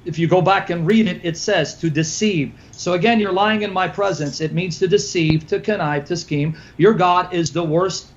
if you go back and read it, it says to deceive. So again, you're lying in my presence. It means to deceive, to connive, to scheme. Your God is the worst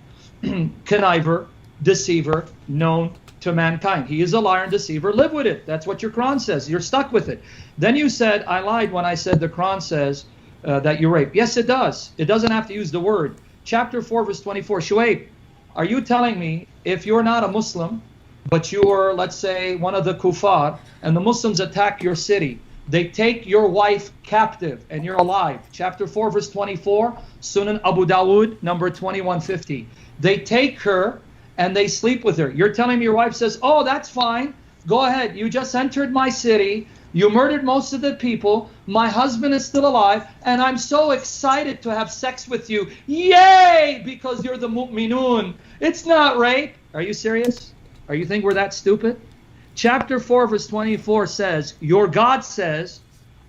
conniver, deceiver known to mankind. He is a liar and deceiver. Live with it. That's what your Quran says. You're stuck with it. Then you said, I lied when I said the Quran says that you rape. Yes, it does. It doesn't have to use the word. Chapter 4, verse 24. Shuaib, are you telling me if you're not a Muslim, but you are, let's say, one of the kuffar, and the Muslims attack your city, they take your wife captive and you're alive? Chapter 4, verse 24, Sunan Abu Dawud, number 2150. They take her and they sleep with her. You're telling me your wife says, oh, that's fine. Go ahead. You just entered my city. You murdered most of the people. My husband is still alive. And I'm so excited to have sex with you. Yay! Because you're the mu'minun. It's not rape. Are you serious? Or you think we're that stupid? Chapter 4, verse 24 says, your God says,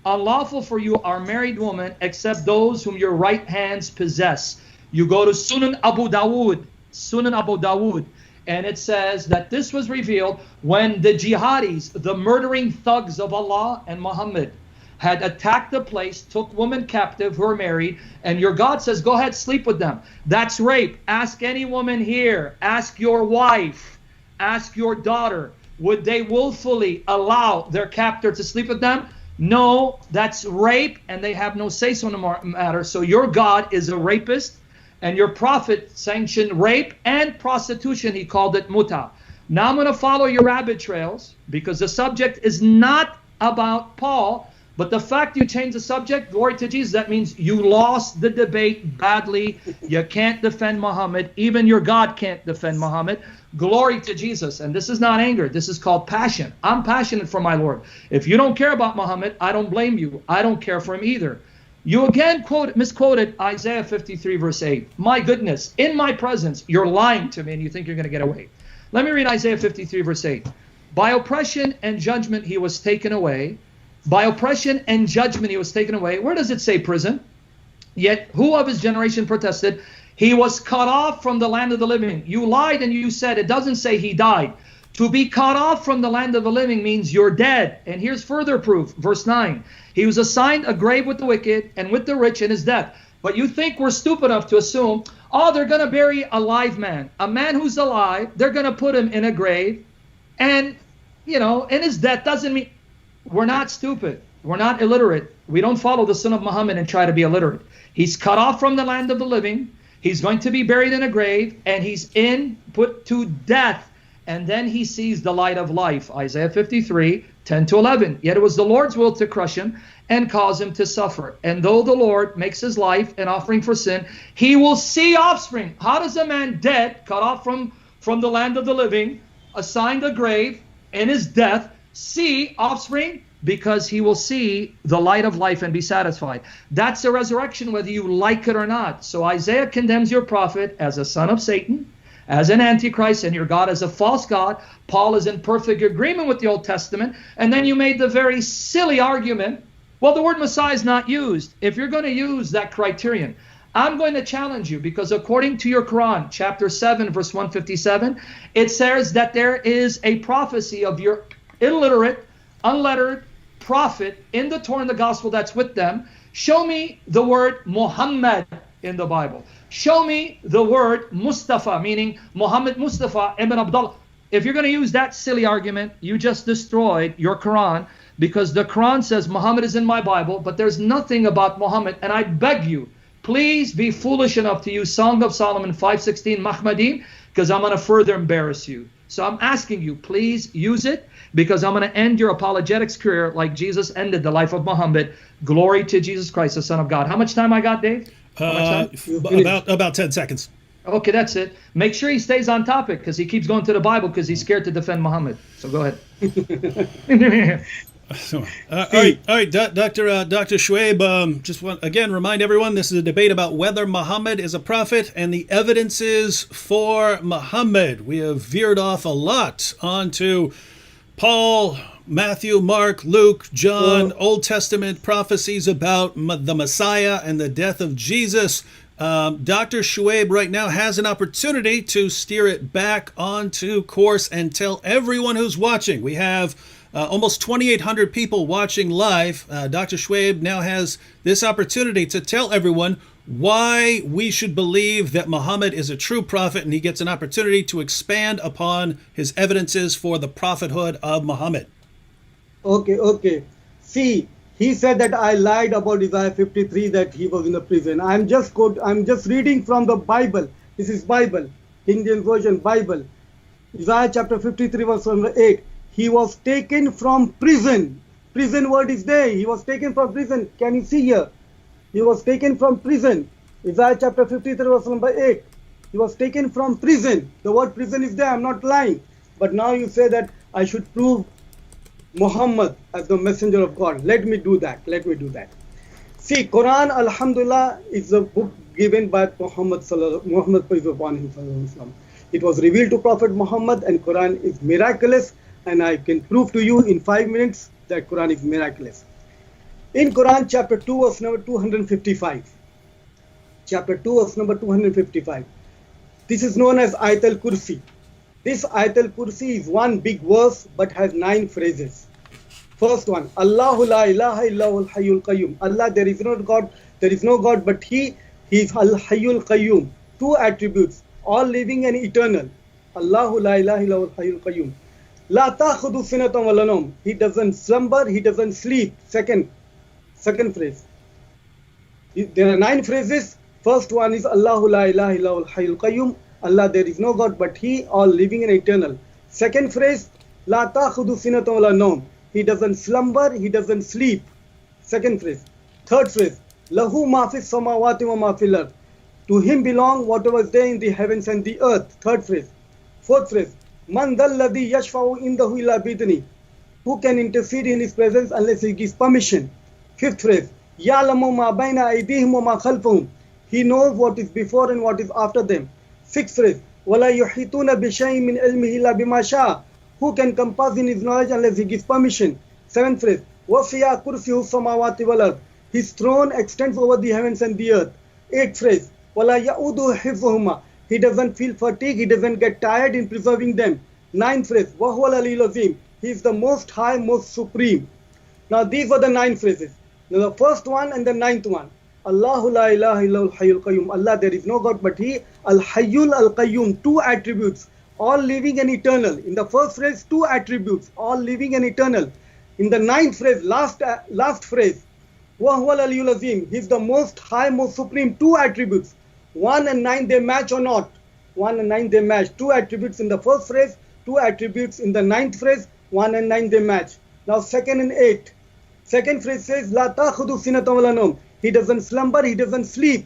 unlawful for you are married women except those whom your right hands possess. You go to Sunan Abu Dawud, and it says that this was revealed when the jihadis, the murdering thugs of Allah and Muhammad, had attacked the place, took women captive who are married, and your God says, go ahead, sleep with them. That's rape. Ask any woman here. Ask your wife. Ask your daughter. Would they willfully allow their captor to sleep with them? No, that's rape, and they have no say-so in the matter. So your God is a rapist, and your prophet sanctioned rape and prostitution. He called it muta. Now I'm going to follow your rabbit trails, because the subject is not about Paul, but the fact you changed the subject, glory to Jesus, that means you lost the debate badly. You can't defend Muhammad. Even your God can't defend Muhammad. Glory to Jesus. And this is not anger. This is called passion. I'm passionate for my Lord. If you don't care about Muhammad, I don't blame you. I don't care for him either. You again misquoted Isaiah 53, verse 8. My goodness, in my presence, you're lying to me and you think you're going to get away. Let me read Isaiah 53, verse 8. By oppression and judgment he was taken away. By oppression and judgment he was taken away. Where does it say prison? Yet who of his generation protested? He was cut off from the land of the living. You lied and you said, it doesn't say he died. To be cut off from the land of the living means you're dead. And here's further proof. Verse 9. He was assigned a grave with the wicked and with the rich in his death. But you think we're stupid enough to assume, oh, they're going to bury a live man. A man who's alive, they're going to put him in a grave. And, you know, in his death doesn't mean... We're not stupid. We're not illiterate. We don't follow the son of Muhammad and try to be illiterate. He's cut off from the land of the living. He's going to be buried in a grave, and he's put to death. And then he sees the light of life. Isaiah 53, 10 to 11. Yet it was the Lord's will to crush him and cause him to suffer. And though the Lord makes his life an offering for sin, he will see offspring. How does a man dead, cut off from the land of the living, assigned a grave in his death, see offspring? Because he will see the light of life and be satisfied. That's the resurrection, whether you like it or not. So Isaiah condemns your prophet as a son of Satan, as an antichrist, and your God as a false God. Paul is in perfect agreement with the Old Testament. And then you made the very silly argument, well, the word Messiah is not used. If you're going to use that criterion, I'm going to challenge you, because according to your Quran, chapter 7, verse 157, it says that there is a prophecy of your illiterate, unlettered prophet in the Torah and the gospel that's with them. Show me the word Muhammad in the Bible. Show me the word Mustafa, meaning Muhammad Mustafa ibn Abdullah. If you're going to use that silly argument, you just destroyed your Quran, because the Quran says Muhammad is in my Bible, but there's nothing about Muhammad. And I beg you, please be foolish enough to use Song of Solomon 5:16 Mahmadim, because I'm going to further embarrass you. So I'm asking you, please use it, because I'm going to end your apologetics career like Jesus ended the life of Muhammad. Glory to Jesus Christ, the Son of God. How much time I got, Dave? About 10 seconds. Okay, that's it. Make sure he stays on topic, because he keeps going to the Bible because he's scared to defend Muhammad. So go ahead. All right, Dr. Shuaib, just want again remind everyone this is a debate about whether Muhammad is a prophet and the evidences for Muhammad. We have veered off a lot onto Paul, Matthew, Mark, Luke, John, Old Testament prophecies about the Messiah and the death of Jesus. Dr. Shuaib right now has an opportunity to steer it back onto course and tell everyone who's watching. We have almost 2,800 people watching live. Dr. Shuaib now has this opportunity to tell everyone why we should believe that Muhammad is a true prophet, and he gets an opportunity to expand upon his evidences for the prophethood of Muhammad. Okay. See, he said that I lied about Isaiah 53, that he was in the prison. I'm just reading from the Bible. This is Bible, King James Version Bible. Isaiah chapter 53 verse number 8. He was taken from prison. Prison word is there. He was taken from prison. Can you see here? He was taken from prison. Isaiah chapter 53 verse number 8. He was taken from prison. The word prison is there. I'm not lying. But now you say that I should prove Muhammad as the messenger of God. Let me do that. See, Quran, Alhamdulillah, is a book given by Muhammad peace be upon him. It was revealed to Prophet Muhammad, and Quran is miraculous, and I can prove to you in 5 minutes that Quran is miraculous. In Quran chapter 2 verse number 255. Chapter 2 verse number 255. This is known as Ayat al-Kursi. This Ayat al-Kursi is one big verse but has 9 phrases. First one, Allahu la ilaha illahul hayyul qayyum. Allah, there is no God but He is al-hayyul qayyum. 2 attributes, all living and eternal. Allahu la ilaha illahul hayyul qayyum. La ta'khudhu sinatun wa la nawm. He doesn't slumber, he doesn't sleep. Second phrase. There are 9 phrases. First one is Allahu la ilaha illahul hayyul qayyum. Allah, there is no God but He, all living and eternal. Second phrase, La ta'khudhu sinatun wa la nawm. He doesn't slumber, he doesn't sleep. Second phrase. Third phrase, Lahu ma fis samawati wa ma fil ard. To Him belong whatever is there in the heavens and the earth. Third phrase. Fourth phrase, Man dhal ladhi yashfa'u indahu illa bidni. Who can intercede in His presence unless He gives permission? Fifth phrase, Ya'lamu ma bayna aydihim wa ma khalfahum. He knows what is before and what is after them. Sixth phrase, Wala yuhituna bi shay'in min ilmihi illa bima sha'a. Who can compass in His knowledge unless He gives permission? Seventh phrase, Wasi'a kursiyuhu samawati wal ard. His throne extends over the heavens and the earth. Eighth phrase, Wala ya'udu hifzuhuma. He doesn't feel fatigue, he doesn't get tired in preserving them. Ninth phrase, Wahuwal aliyul azim. He is the most high, most supreme. Now these are the 9 phrases. Now the first one and the 9th one. Allahu la ilaha illahul hayyul qayyum. Allah, there is no God but He. Al-hayyul al-qayyum. 2 attributes, all living and eternal. In the first phrase, 2 attributes, all living and eternal. In the 9th phrase, last phrase, Wahuwal aliyul azim. He is the most high, most supreme. 2 attributes. 1 and 9 they match or not? 1 and 9 they match. 2 attributes in the first phrase, 2 attributes in the 9th phrase, 1 and 9 they match. Now second and 8. Second phrase says, La ta'khudhu sinatun wa la nawm. He doesn't slumber, he doesn't sleep.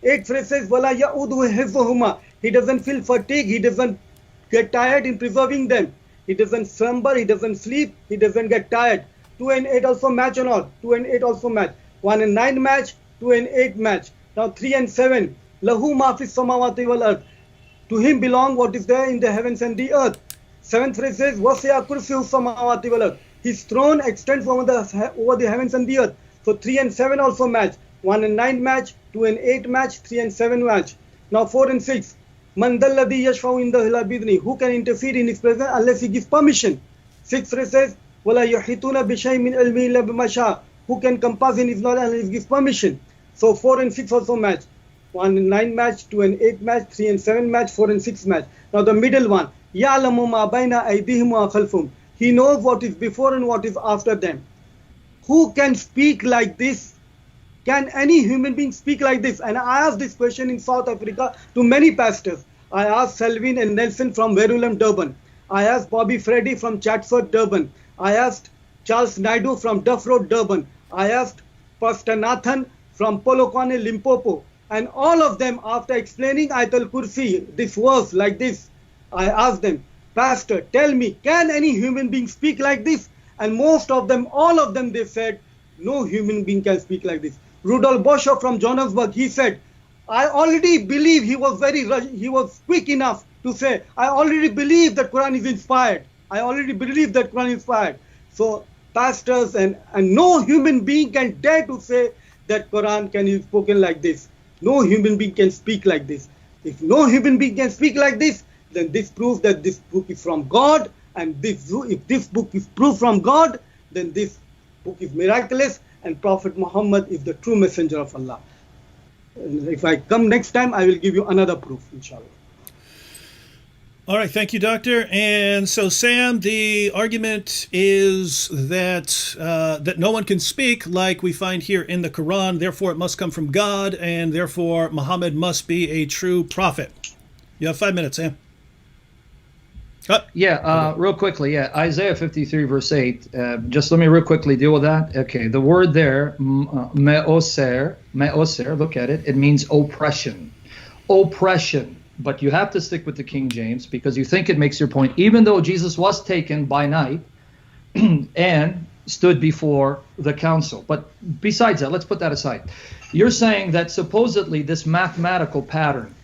8th phrase says, Wala ya'udu hifzuhuma. He doesn't feel fatigue, he doesn't get tired in preserving them. He doesn't slumber, he doesn't sleep, he doesn't get tired. 2 and 8 also match or not? 2 and 8 also match. 1 and 9 match, 2 and 8 match. Now 3 and 7. Lahu ma fis samawati wal ard. To Him belong what is there in the heavens and the earth. 7th phrase says, Wasi'a kursiyuhu samawati wal ard. His throne extends over the heavens and the earth. So 3 and 7 also match. 1 and 9 match, 2 and 8 match, 3 and 7 match. Now 4 and 6. Man dhal ladhi yashfa'u indahu illa bidni. Who can interfere in His presence unless He gives permission? 6th phrase says, Wala yuhituna bi shay'in min ilmihi illa bima sha'a. Who can compass in His knowledge unless He gives permission? So 4 and 6 also match. 1 and 9 match, 2 and 8 match, 3 and 7 match, 4 and 6 match. Now the middle one, Ya'lamu ma bayna aydihim wa khalfahum. He knows what is before and what is after them. Who can speak like this? Can any human being speak like this? And I asked this question in South Africa to many pastors. I asked Selvin and Nelson from Verulam, Durban. I asked Bobby Freddy from Chatsworth, Durban. I asked Charles Naidu from Duff Road, Durban. I asked Pastor Nathan from Polokwane, Limpopo. And all of them, after explaining Ayat al-Kursi, this verse like this, I asked them, Pastor, tell me, can any human being speak like this? And most of them, all of them, they said, no human being can speak like this. Rudolf Boscher from Johannesburg, he said, I already believe, he was quick enough to say, I already believe that Quran is inspired. I already believe that Quran is inspired. So pastors and no human being can dare to say that Quran can be spoken like this. No human being can speak like this. If no human being can speak like this, then this proves that this book is from God And if this book is proof from God, then this book is miraculous, and Prophet Muhammad is the true messenger of Allah. And if I come next time, I will give you another proof, inshallah. All right, thank you, Doctor. And so, Sam, the argument is that that no one can speak like we find here in the Quran, therefore it must come from God, and therefore Muhammad must be a true prophet. You have 5 minutes, Sam. Real quickly, Isaiah 53 verse 8, just let me real quickly deal with that. Okay, the word there, me'oser, look at it, it means oppression. Oppression. But you have to stick with the King James because you think it makes your point, even though Jesus was taken by night and stood before the council. But besides that, let's put that aside. You're saying that supposedly this mathematical pattern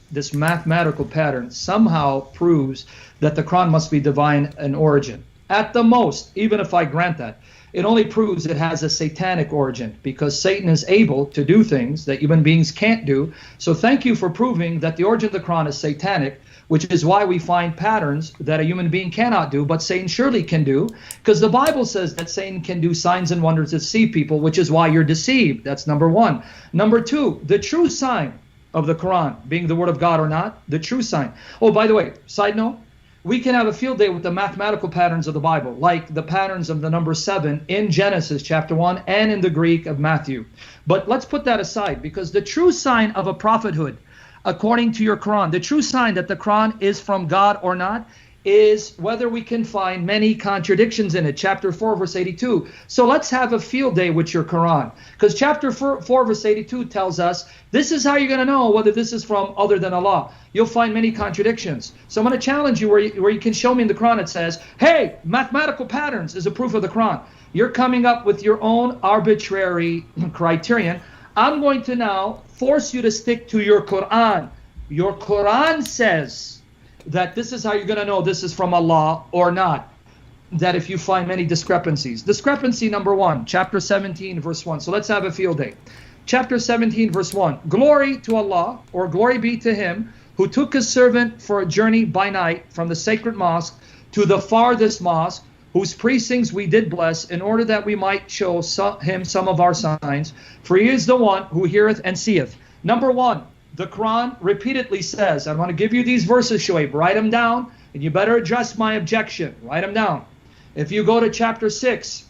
somehow proves that the Quran must be divine in origin. At the most, even if I grant that, it only proves it has a satanic origin because Satan is able to do things that human beings can't do. So thank you for proving that the origin of the Quran is satanic, which is why we find patterns that a human being cannot do, but Satan surely can do, because the Bible says that Satan can do signs and wonders to deceive people, which is why you're deceived. That's number one. Number two, the true sign of the Quran being the word of God or not, the true sign. Oh, by the way, side note, we can have a field day with the mathematical patterns of the Bible, like the patterns of the number 7 in Genesis chapter 1 and in the Greek of Matthew. But let's put that aside, because the true sign of a prophethood, according to your Quran, the true sign that the Quran is from God or not, is whether we can find many contradictions in it. Chapter 4, verse 82. So let's have a field day with your Quran, because chapter 4, verse 82 tells us this is how you're going to know whether this is from other than Allah. You'll find many contradictions. So I'm going to challenge you where you can show me in the Quran it says, hey, mathematical patterns is a proof of the Quran. You're coming up with your own arbitrary criterion. I'm going to now force you to stick to your Quran. Your Quran says that this is how you're going to know this is from Allah or not. That if you find many discrepancies. Discrepancy number 1, chapter 17, verse 1. So let's have a field day. Chapter 17, verse 1. Glory to Allah, or glory be to him, who took his servant for a journey by night from the sacred mosque to the farthest mosque, whose precincts we did bless, in order that we might show him some of our signs. For he is the one who heareth and seeth. Number 1. The Quran repeatedly says, I want to give you these verses, Shuaib, write them down, and you better address my objection. Write them down. If you go to chapter 6,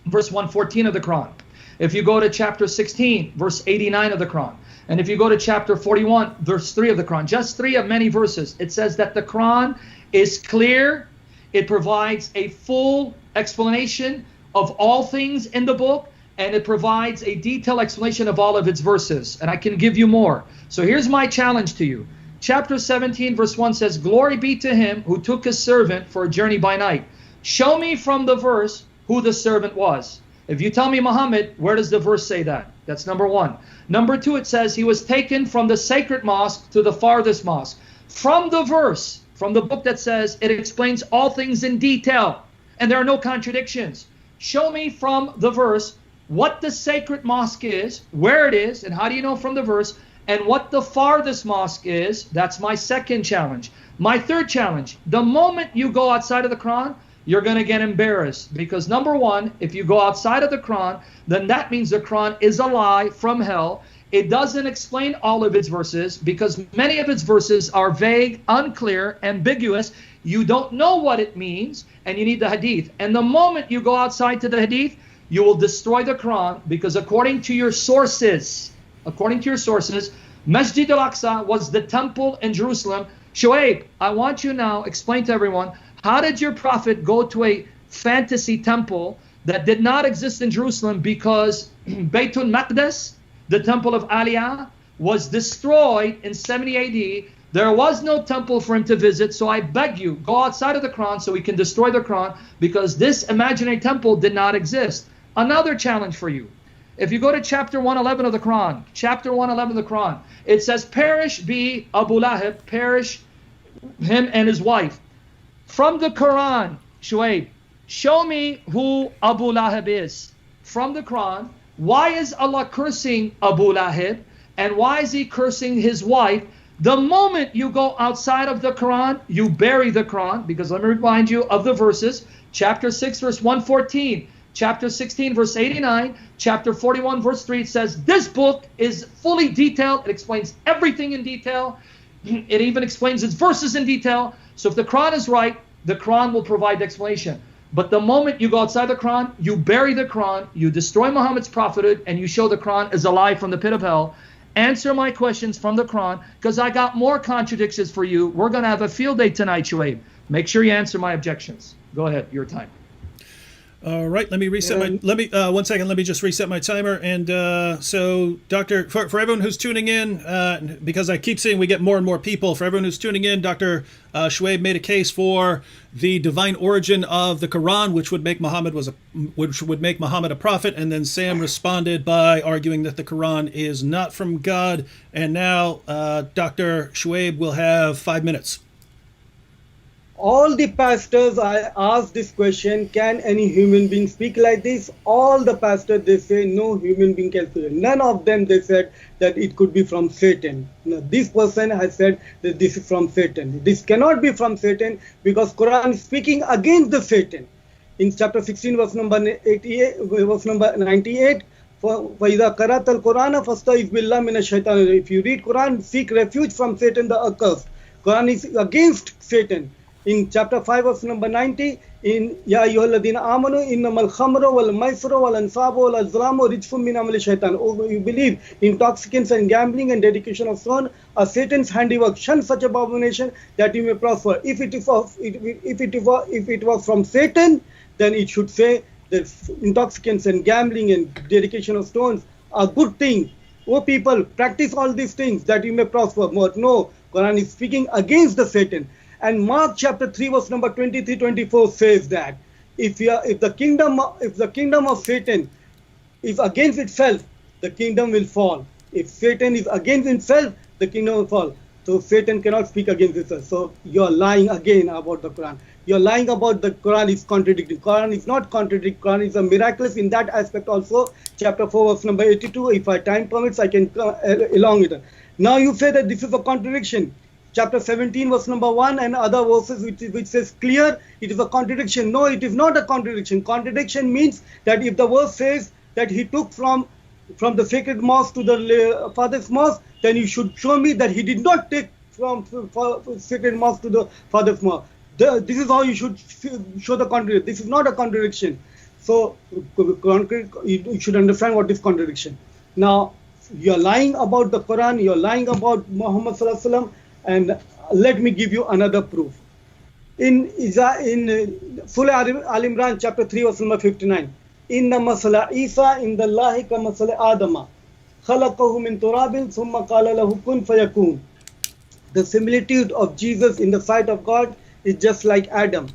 verse 114 of the Quran, if you go to chapter 16, verse 89 of the Quran, and if you go to chapter 41, verse 3 of the Quran, just 3 of many verses, it says that the Quran is clear. It provides a full explanation of all things in the book, and it provides a detailed explanation of all of its verses. And I can give you more. So here's my challenge to you. Chapter 17, verse 1 says, glory be to him who took his servant for a journey by night. Show me from the verse who the servant was. If you tell me Muhammad, where does the verse say that? That's number 1. Number 2, it says he was taken from the sacred mosque to the farthest mosque. From the verse, from the book that says it explains all things in detail, and there are no contradictions. Show me from the verse what the sacred mosque is, where it is, and how do you know from the verse, and what the farthest mosque is. That's my second challenge. My third challenge, the moment you go outside of the Quran, you're going to get embarrassed, because number 1, if you go outside of the Quran, then that means the Quran is a lie from hell. It doesn't explain all of its verses, because many of its verses are vague, unclear, ambiguous. You don't know what it means, and you need the hadith. And the moment you go outside to the hadith, you will destroy the Quran, because according to your sources, Masjid al-Aqsa was the temple in Jerusalem. Shuaib, I want you now explain to everyone, how did your prophet go to a fantasy temple that did not exist in Jerusalem, because Baytul Maqdis, the temple of Aliyah, was destroyed in 70 AD. There was no temple for him to visit, so I beg you, go outside of the Quran so we can destroy the Quran, because this imaginary temple did not exist. Another challenge for you. If you go to chapter 111 of the Quran, it says, perish be Abu Lahab, perish him and his wife. From the Quran, Shuaib, show me who Abu Lahab is. From the Quran, why is Allah cursing Abu Lahab, and why is he cursing his wife? The moment you go outside of the Quran, you bury the Quran, because let me remind you of the verses. Chapter 6, verse 114. Chapter 16, verse 89. Chapter 41, verse 3. It says, this book is fully detailed. It explains everything in detail. It even explains its verses in detail. So if the Quran is right, the Quran will provide the explanation. But the moment you go outside the Quran, you bury the Quran, you destroy Muhammad's prophethood, and you show the Quran is a lie from the pit of hell. Answer my questions from the Quran, because I got more contradictions for you. We're going to have a field day tonight, Shuaib. Make sure you answer my objections. Go ahead, your time. All right, let me reset my. Let me 1 second. Let me just reset my timer. And so, Doctor, for everyone who's tuning in, because I keep seeing we get more and more people. For everyone who's tuning in, Dr. Shuaib made a case for the divine origin of the Quran, which would make Muhammad a prophet. And then Sam responded by arguing that the Quran is not from God. And now, Dr. Shuaib will have 5 minutes. All the pastors, I asked this question, can any human being speak like this? All the pastors, they say no human being can speak. None of them, they said that it could be from Satan. No, this person has said that this is from Satan. This cannot be from Satan, because Quran is speaking against the Satan. In chapter 16, verse number 98, verse number 98, وَإِذَا قَرَأْتَ الْقُرْآنَ فَاسْتَعِذْ بِاللَّهِ مِنَ الشَّيْطَانِ. If you read Quran, seek refuge from Satan the accursed. Quran is against Satan. In chapter 5, verse number 90, in Ya ayyuhalladhina amanu innamal khamru wal maisru wal ansabu wal azlamu rijfun min amali shaitan. Oh, you believe intoxicants and gambling and dedication of son are Satan's handiwork. Shun such abomination that you may prosper. If it was from Satan, then it should say that intoxicants and gambling and dedication of stones are good things. Oh people, practice all these things that you may prosper. But no, Quran is speaking against the Satan. And Mark chapter 3 verse number 23-24 says that if the kingdom of Satan is against itself, the kingdom will fall. If Satan is against himself, the kingdom will fall. So Satan cannot speak against itself. So you're lying again about the Quran. You're lying about the Quran is contradicting. Quran is not contradicting. Quran is a miraculous in that aspect also. Chapter 4 verse number 82. If our time permits, I can elongate it. Now you say that this is a contradiction. Chapter 17 verse number 1 and other verses which says clear, it is a contradiction. No, it is not a contradiction. Contradiction means that if the verse says that he took from the sacred mosque to the father's mosque, then you should show me that he did not take from sacred mosque to the father's mosque. This is how you should show the contradiction. This is not a contradiction. So you should understand what is contradiction. Now, you're lying about the Quran, you're lying about Muhammad Sallallahu Alaihi Wasallam. And let me give you another proof. In Surah Al-Imran, chapter 3, verse number 59. Inna masala Isa inda Allahi ka masala Adama. Khalaqahu min turabin thumma qala lahu kun fayakun. The similitude of Jesus in the sight of God is just like Adam.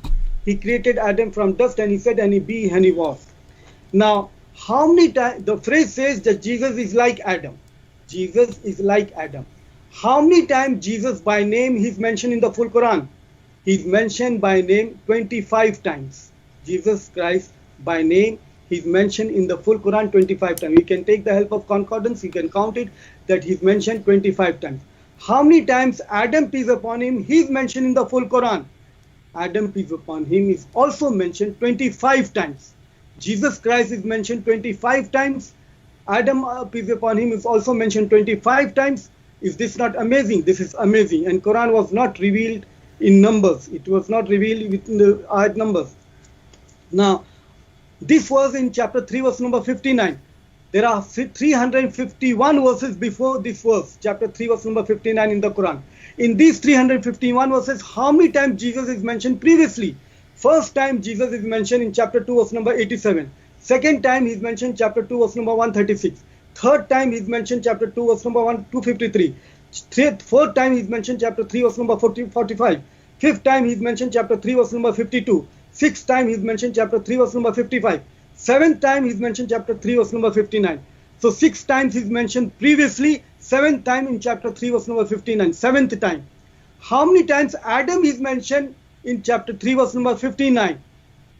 He created Adam from dust and he said, and he be and he was. Now, how many times the phrase says that Jesus is like Adam? Jesus is like Adam. How many times Jesus by name is mentioned in the full Quran? He's mentioned by name 25 times. Jesus Christ by name, he's mentioned in the full Quran 25 times. You can take the help of concordance, you can count it, that he's mentioned 25 times. How many times Adam, peace upon him, he's mentioned in the full Quran? Adam, peace upon him, is also mentioned 25 times. Jesus Christ is mentioned 25 times. Adam, peace upon him, is also mentioned 25 times. Is this not amazing? This is amazing. And Quran was not revealed in numbers. It was not revealed within the ayat numbers. Now, this was in chapter 3, verse number 59. There are 351 verses before this verse, chapter 3, verse number 59 in the Quran. In these 351 verses, how many times Jesus is mentioned previously? First time Jesus is mentioned in chapter 2, verse number 87. Second time he is mentioned chapter 2, verse number 136. Third time he's mentioned chapter 2 verse number 253. Fourth time he's mentioned chapter 3 verse number 45. Fifth time he's mentioned chapter 3 verse number 52. Sixth time he's mentioned chapter 3 verse number 55. Seventh time he's mentioned chapter 3 verse number 59. So 6 times he's mentioned previously. Seventh time in chapter 3 verse number 59. Seventh time. How many times Adam is mentioned in chapter 3 verse number 59?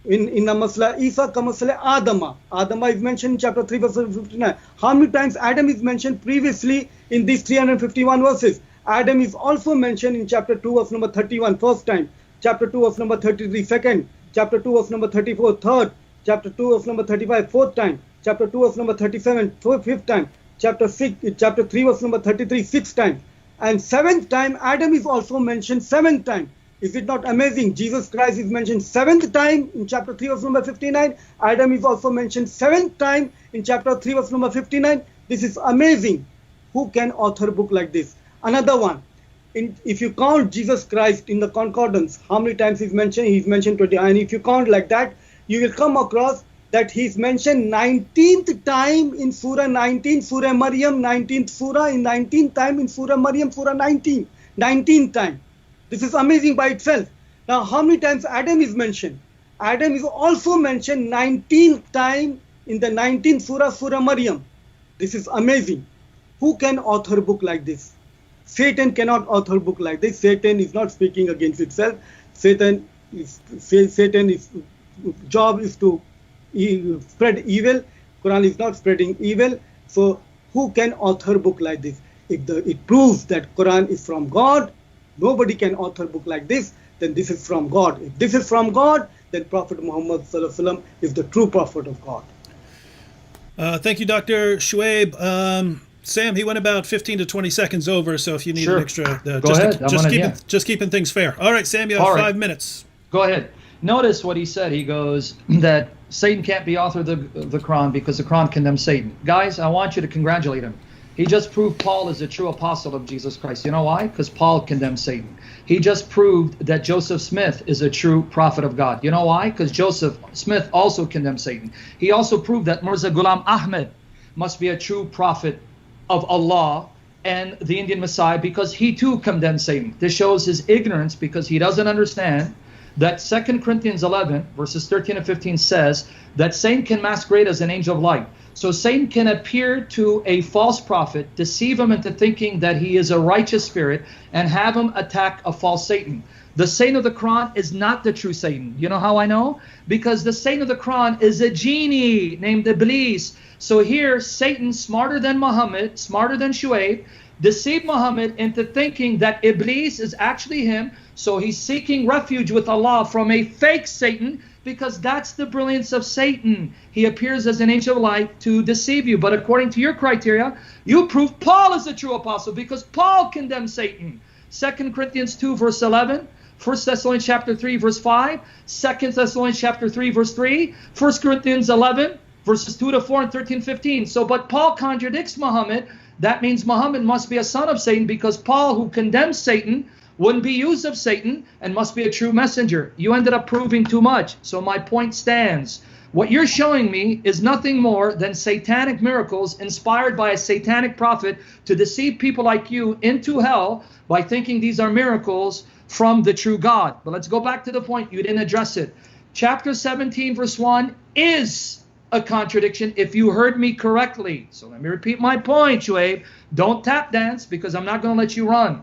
In Masla Isa Kamasala Adama. Adama is mentioned in chapter 3 verse 59. How many times Adam is mentioned previously in these 351 verses? Adam is also mentioned in chapter 2 of number 31 first time, chapter 2 of number 33 second, chapter 2 of number 34 third, chapter 2 of number 35 fourth time, chapter 2 of number 37 fifth time, chapter 3 of number 33 sixth time, and seventh time Adam is also mentioned seventh time. Is it not amazing? Jesus Christ is mentioned seventh time in chapter 3 of number 59. Adam is also mentioned seventh time in chapter 3 of number 59. This is amazing. Who can author a book like this? Another one. If you count Jesus Christ in the concordance, how many times he's mentioned? He's mentioned 20. And if you count like that, you will come across that he's mentioned 19th time in Surah 19, Surah Maryam, 19th Surah, in 19th time in Surah Maryam, Surah 19, 19th time. This is amazing by itself. Now, how many times Adam is mentioned? Adam is also mentioned 19th time in the 19th Surah, Surah Maryam. This is amazing. Who can author a book like this? Satan cannot author a book like this. Satan is not speaking against itself. Satan's job is to spread evil. Quran is not spreading evil. So who can author a book like this? If it proves that Quran is from God, nobody can author a book like this, then this is from God. If this is from God, then Prophet Muhammad Sallallahu Alaihi Wasallam is the true prophet of God. Thank you, Dr. Shuaib. Sam, he went about 15 to 20 seconds over, so if you need an extra... Go ahead. Just keeping things fair. All right, Sam, you have 5 minutes. Go ahead. Notice what he said. He goes that Satan can't be author of the Quran because the Quran condemns Satan. Guys, I want you to congratulate him. He just proved Paul is a true apostle of Jesus Christ. You know why? Because Paul condemns Satan. He just proved that Joseph Smith is a true prophet of God. You know why? Because Joseph Smith also condemns Satan. He also proved that Mirza Ghulam Ahmed must be a true prophet of Allah and the Indian Messiah because he too condemns Satan. This shows his ignorance because he doesn't understand that 2 Corinthians 11 verses 13 and 15 says that Satan can masquerade as an angel of light. So Satan can appear to a false prophet, deceive him into thinking that he is a righteous spirit, and have him attack a false Satan. The Satan of the Quran is not the true Satan. You know how I know? Because the Satan of the Quran is a genie named Iblis. So here, Satan, smarter than Muhammad, smarter than Shuaib, deceived Muhammad into thinking that Iblis is actually him. So he's seeking refuge with Allah from a fake Satan, because that's the brilliance of Satan. He appears as an angel of light to deceive you. But according to your criteria, you prove Paul is a true apostle because Paul condemns Satan. 2 Corinthians 2 verse 11, 1 Thessalonians chapter 3 verse 5, 2 Thessalonians chapter 3 verse 3, 1 Corinthians 11 verses 2 to 4 and 13, 15. So, but Paul contradicts Muhammad. That means Muhammad must be a son of Satan because Paul, who condemns Satan, wouldn't be used of Satan and must be a true messenger. You ended up proving too much. So my point stands. What you're showing me is nothing more than satanic miracles inspired by a satanic prophet to deceive people like you into hell by thinking these are miracles from the true God. But let's go back to the point. You didn't address it. Chapter 17 verse 1 is a contradiction if you heard me correctly. So let me repeat my point, Shuaib. Don't tap dance because I'm not going to let you run.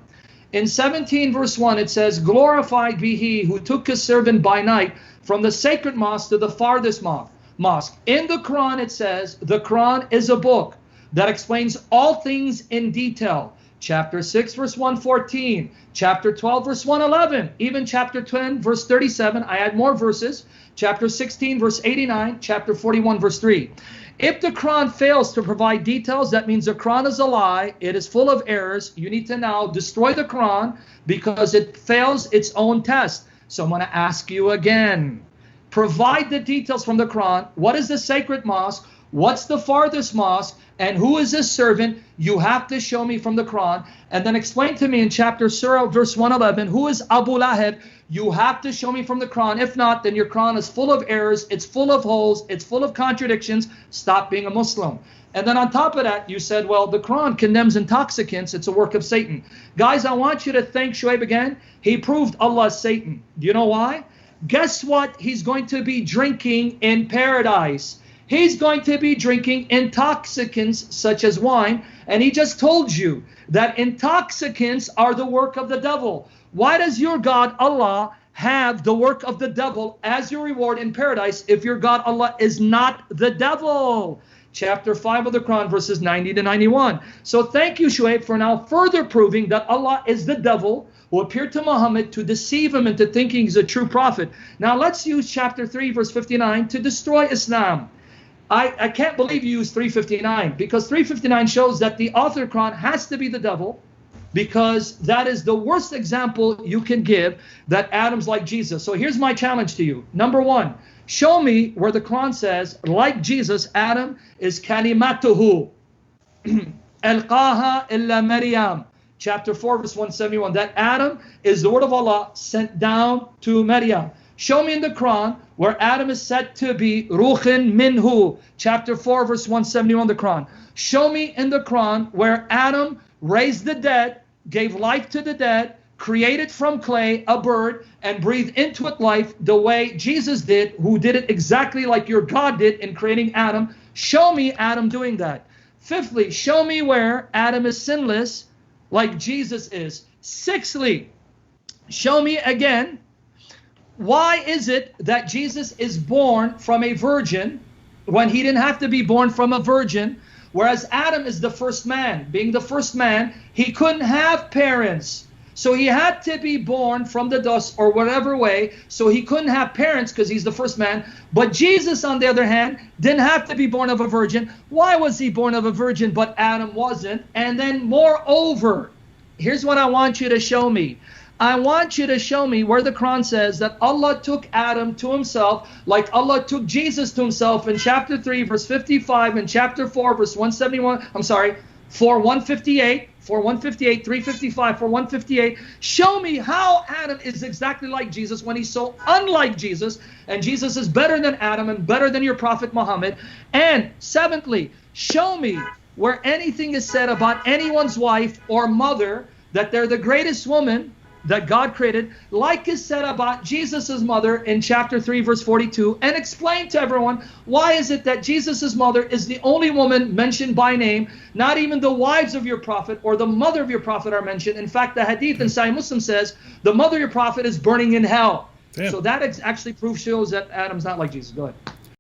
In 17 verse 1 it says, glorified be he who took his servant by night from the sacred mosque to the farthest mosque. In the Quran it says the Quran is a book that explains all things in detail. Chapter 6 verse 114, chapter 12 verse 111, even chapter 10 verse 37. I add more verses. Chapter 16 verse 89, chapter 41 verse 3. If the Quran fails to provide details, that means the Quran is a lie. It is full of errors. You need to now destroy the Quran because it fails its own test. So I'm going to ask you again. Provide the details from the Quran. What is the sacred mosque? What's the farthest mosque? And who is this servant? You have to show me from the Quran. And then explain to me in chapter Surah verse 111, who is Abu Lahab? You have to show me from the Quran. If not, then your Quran is full of errors. It's full of holes. It's full of contradictions. Stop being a Muslim. And then on top of that, you said, well, the Quran condemns intoxicants. It's a work of Satan. Guys, I want you to thank Shuaib again. He proved Allah is Satan. Do you know why? Guess what? He's going to be drinking in paradise. He's going to be drinking intoxicants such as wine. And he just told you that intoxicants are the work of the devil. Why does your God, Allah, have the work of the devil as your reward in paradise if your God, Allah, is not the devil? chapter 5 of the Quran, verses 90 to 91. So thank you, Shuaib, for now further proving that Allah is the devil who appeared to Muhammad to deceive him into thinking he's a true prophet. Now let's use chapter 3, verse 59 to destroy Islam. I can't believe you use 359, because 359 shows that the author of Quran has to be the devil, because that is the worst example you can give that Adam's like Jesus. So here's my challenge to you. Number one, show me where the Quran says, like Jesus, Adam is kalimatuhu, alqaha illa Maryam. Chapter 4, verse 171, that Adam is the word of Allah sent down to Maryam. Show me in the Quran where Adam is said to be ruhin minhu. Chapter 4, verse 171 of the Quran. Show me in the Quran where Adam raised the dead, gave life to the dead, created from clay a bird, and breathed into it life the way Jesus did, who did it exactly like your God did in creating Adam. Show me Adam doing that. Fifthly, show me where Adam is sinless like Jesus is. Sixthly, show me again, why is it that Jesus is born from a virgin when he didn't have to be born from a virgin? Whereas Adam is the first man. Being the first man, he couldn't have parents. So he had to be born from the dust or whatever way. So he couldn't have parents because he's the first man. But Jesus, on the other hand, didn't have to be born of a virgin. Why was he born of a virgin but Adam wasn't? And then moreover, here's what I want you to show me. I want you to show me where the Quran says that Allah took Adam to himself like Allah took Jesus to himself in chapter 3, verse 55, and chapter 4, verse 171. I'm sorry, 4:158, 4:158, 355, 4:158. Show me how Adam is exactly like Jesus when he's so unlike Jesus, and Jesus is better than Adam and better than your prophet Muhammad. And seventhly, show me where anything is said about anyone's wife or mother that they're the greatest woman that God created, like is said about Jesus' mother in chapter 3, verse 42, and explain to everyone why is it that Jesus' mother is the only woman mentioned by name. Not even the wives of your prophet or the mother of your prophet are mentioned. In fact, the hadith in Sahih Muslim says the mother of your prophet is burning in hell. Damn. So that actually shows that Adam's not like Jesus. Go ahead.